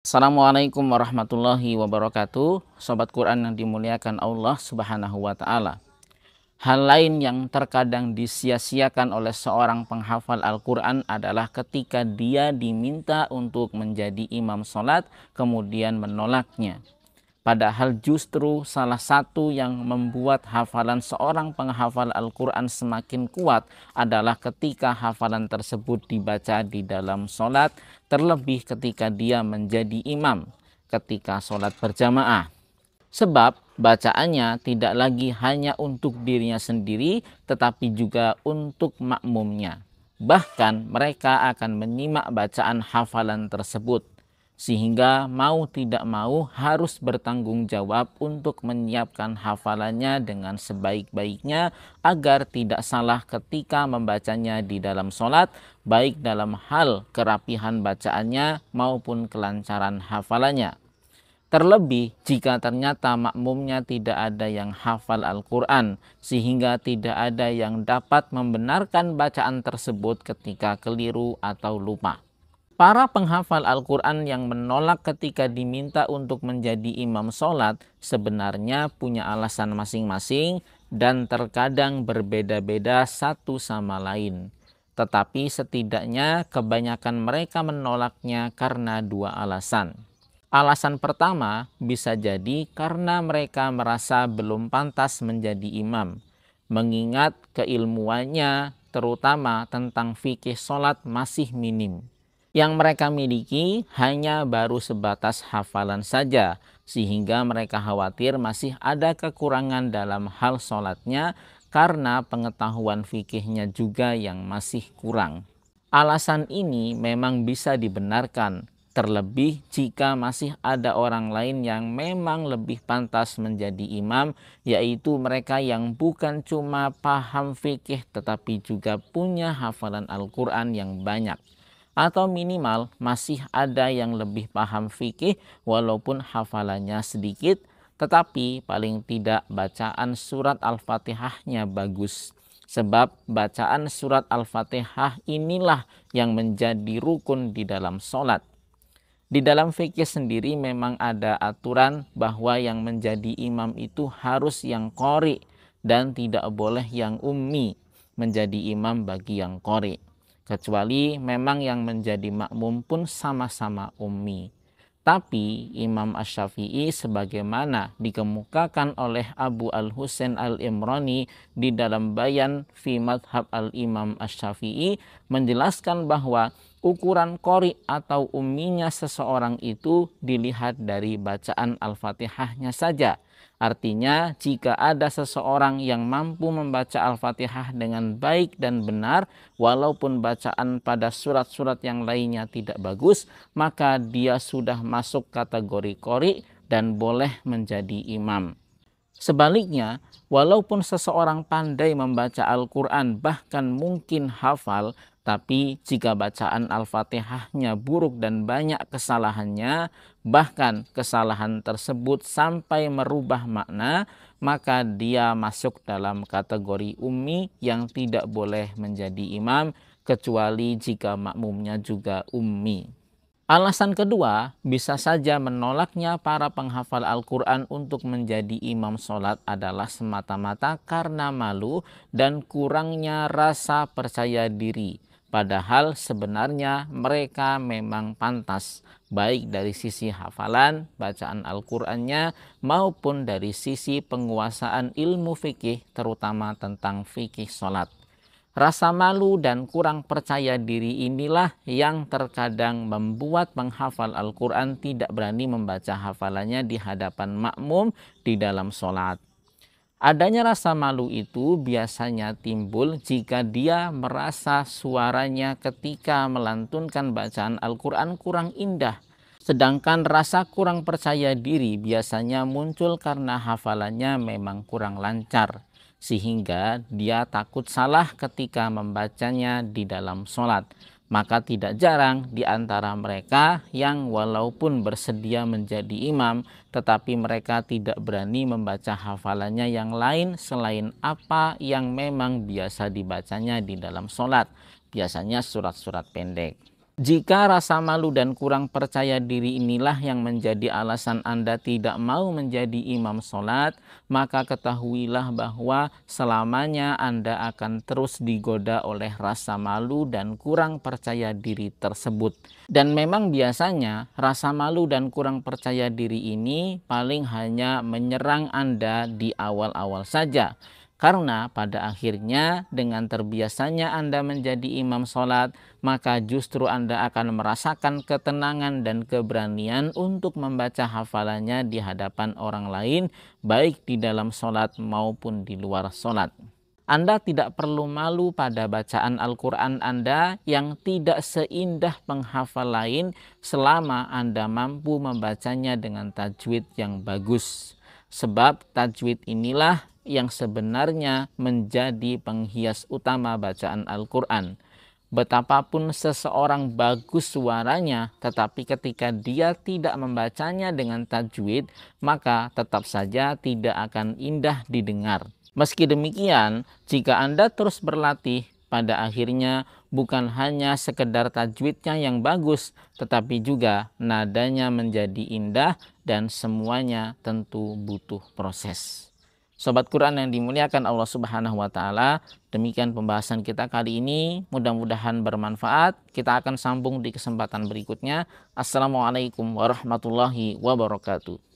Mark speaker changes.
Speaker 1: Assalamualaikum warahmatullahi wabarakatuh. Sobat Quran yang dimuliakan Allah Subhanahu wa Ta'ala. Hal lain yang terkadang disia-siakan oleh seorang penghafal Al-Quran adalah ketika dia diminta untuk menjadi imam sholat, kemudian menolaknya. Padahal justru salah satu yang membuat hafalan seorang penghafal Al-Quran semakin kuat adalah ketika hafalan tersebut dibaca di dalam sholat, terlebih ketika dia menjadi imam ketika sholat berjamaah. Sebab bacaannya tidak lagi hanya untuk dirinya sendiri, tetapi juga untuk makmumnya. Bahkan mereka akan menyimak bacaan hafalan tersebut, sehingga mau tidak mau harus bertanggung jawab untuk menyiapkan hafalannya dengan sebaik-baiknya agar tidak salah ketika membacanya di dalam sholat, baik dalam hal kerapihan bacaannya maupun kelancaran hafalannya. Terlebih jika ternyata makmumnya tidak ada yang hafal Al-Quran, sehingga tidak ada yang dapat membenarkan bacaan tersebut ketika keliru atau lupa. Para penghafal Al-Quran yang menolak ketika diminta untuk menjadi imam sholat sebenarnya punya alasan masing-masing dan terkadang berbeda-beda satu sama lain. Tetapi setidaknya kebanyakan mereka menolaknya karena dua alasan. Alasan pertama bisa jadi karena mereka merasa belum pantas menjadi imam, mengingat keilmuannya terutama tentang fikih sholat masih minim. Yang mereka miliki hanya baru sebatas hafalan saja, sehingga mereka khawatir masih ada kekurangan dalam hal sholatnya karena pengetahuan fikihnya juga yang masih kurang. Alasan ini memang bisa dibenarkan, terlebih jika masih ada orang lain yang memang lebih pantas menjadi imam, yaitu mereka yang bukan cuma paham fikih tetapi juga punya hafalan Al-Quran yang banyak. Atau minimal masih ada yang lebih paham fikih walaupun hafalannya sedikit, tetapi paling tidak bacaan surat Al-Fatihahnya bagus. Sebab bacaan surat Al-Fatihah inilah yang menjadi rukun di dalam sholat. Di dalam fikih sendiri memang ada aturan bahwa yang menjadi imam itu harus yang qori dan tidak boleh yang ummi menjadi imam bagi yang qori. Kecuali memang yang menjadi makmum pun sama-sama ummi. Tapi Imam Asy-Syafi'i sebagaimana dikemukakan oleh Abu Al-Husain Al-Imrani di dalam Bayan fi Madhab Al-Imam Asy-Syafi'i menjelaskan bahwa ukuran qori atau umminya seseorang itu dilihat dari bacaan Al-Fatihahnya saja. Artinya jika ada seseorang yang mampu membaca Al-Fatihah dengan baik dan benar, walaupun bacaan pada surat-surat yang lainnya tidak bagus, maka dia sudah masuk kategori qori dan boleh menjadi imam. Sebaliknya, walaupun seseorang pandai membaca Al-Quran bahkan mungkin hafal, tapi jika bacaan Al-Fatihahnya buruk dan banyak kesalahannya, bahkan kesalahan tersebut sampai merubah makna, maka dia masuk dalam kategori ummi yang tidak boleh menjadi imam, kecuali jika makmumnya juga ummi. Alasan kedua, bisa saja menolaknya para penghafal Al-Quran untuk menjadi imam sholat adalah semata-mata karena malu dan kurangnya rasa percaya diri. Padahal sebenarnya mereka memang pantas, baik dari sisi hafalan, bacaan Al-Qurannya, maupun dari sisi penguasaan ilmu fikih, terutama tentang fikih sholat. Rasa malu dan kurang percaya diri inilah yang terkadang membuat penghafal Al-Quran tidak berani membaca hafalannya di hadapan makmum di dalam sholat. Adanya rasa malu itu biasanya timbul jika dia merasa suaranya ketika melantunkan bacaan Al-Quran kurang indah. Sedangkan rasa kurang percaya diri biasanya muncul karena hafalannya memang kurang lancar, sehingga dia takut salah ketika membacanya di dalam sholat. Maka tidak jarang di antara mereka yang walaupun bersedia menjadi imam, tetapi mereka tidak berani membaca hafalannya yang lain selain apa yang memang biasa dibacanya di dalam sholat. Biasanya surat-surat pendek. Jika rasa malu dan kurang percaya diri inilah yang menjadi alasan Anda tidak mau menjadi imam sholat, maka ketahuilah bahwa selamanya Anda akan terus digoda oleh rasa malu dan kurang percaya diri tersebut. Dan memang biasanya rasa malu dan kurang percaya diri ini paling hanya menyerang Anda di awal-awal saja. Karena pada akhirnya dengan terbiasanya Anda menjadi imam sholat, maka justru Anda akan merasakan ketenangan dan keberanian untuk membaca hafalannya di hadapan orang lain, baik di dalam sholat maupun di luar sholat. Anda tidak perlu malu pada bacaan Al-Quran Anda yang tidak seindah penghafal lain selama Anda mampu membacanya dengan tajwid yang bagus. Sebab tajwid inilah yang sebenarnya menjadi penghias utama bacaan Al-Quran. Betapapun seseorang bagus suaranya, tetapi ketika dia tidak membacanya dengan tajwid, maka tetap saja tidak akan indah didengar. Meski demikian, jika Anda terus berlatih, pada akhirnya bukan hanya sekedar tajwidnya yang bagus, tetapi juga nadanya menjadi indah dan semuanya tentu butuh proses. Sobat Quran yang dimuliakan Allah Subhanahu wa Ta'ala, demikian pembahasan kita kali ini. Mudah-mudahan bermanfaat. Kita akan sambung di kesempatan berikutnya. Assalamualaikum warahmatullahi wabarakatuh.